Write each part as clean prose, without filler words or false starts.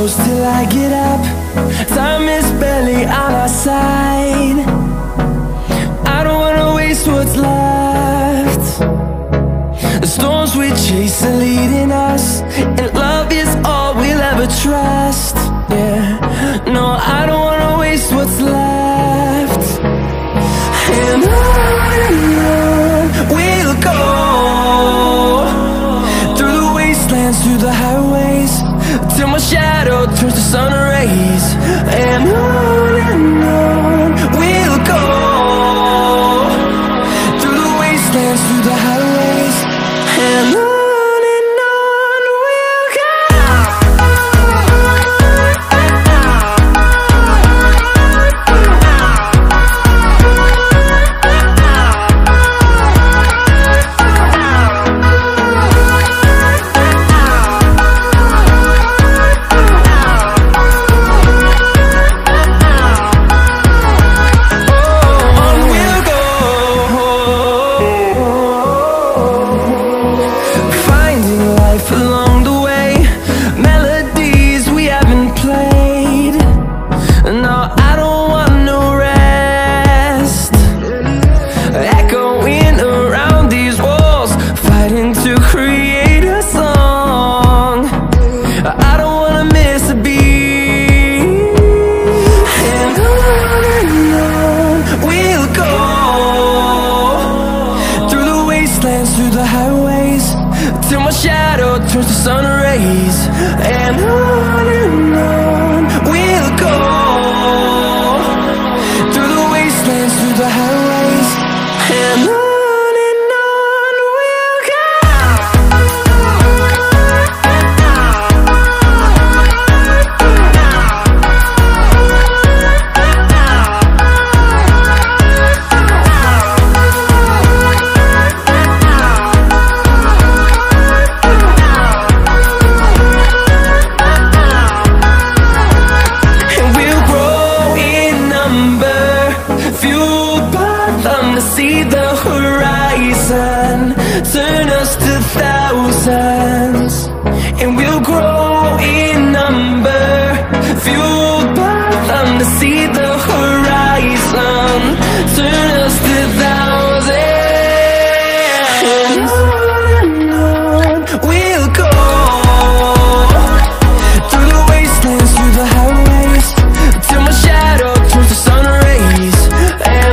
close till I get up. Time is barely on our side. I don't wanna waste what's left. The storms we chase are leading us, and love is all we'll ever trust. Yeah, no, I don't wanna waste what's left. And on we'll go, through the wastelands, through the highways, till my shadow turns to sun rays. And on we'll go, through the wastelands, through the highways, and on we'll go. Through the highways, till my shadow turns to sun rays. And on we'll go, through the wastelands, through the highways, and on we'll go. See the horizon turn us to thousands, and we'll grow in number, fueled by them. To see the horizon turn us to thousands, and on we'll go, through the wastelands, through the highways, till my shadow turns to sun rays. And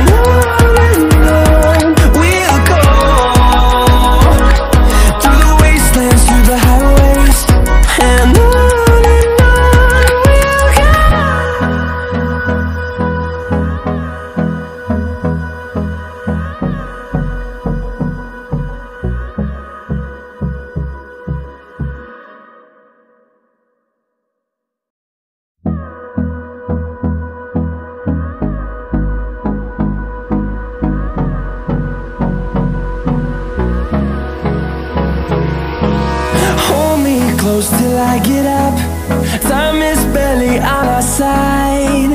close till I get up. Time is barely on our side.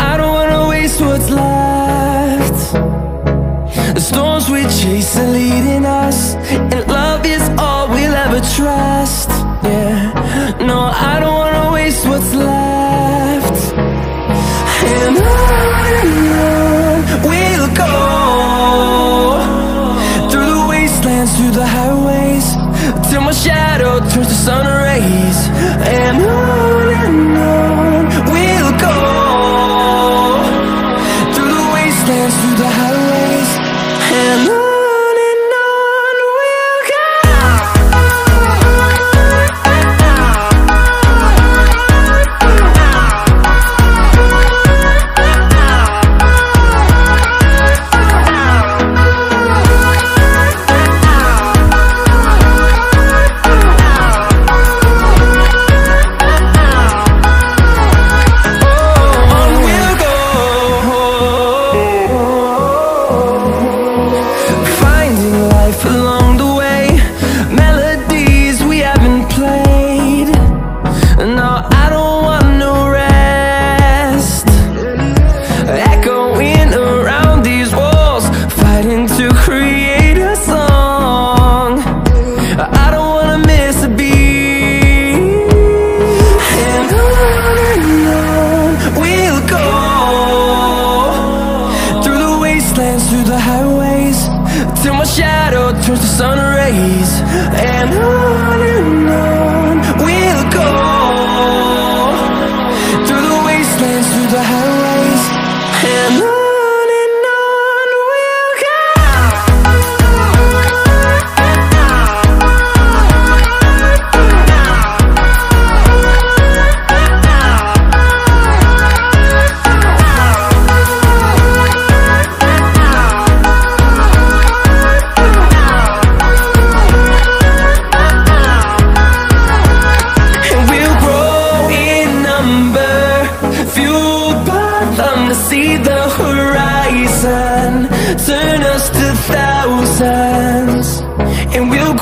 I don't wanna waste what's left. The storms we chase are leading us, and love is all we'll ever trust. Yeah, no, I don't wanna waste what's left. And on we'll go, through the wastelands, through the highways, till my shadow turns to sun rays. And on we'll go, through the wastelands, through the highways, and on. towards the sun rays, and on we'll go, through the wastelands, through the highways, and on we'll go. To see the horizon turn us to thousands, and we'll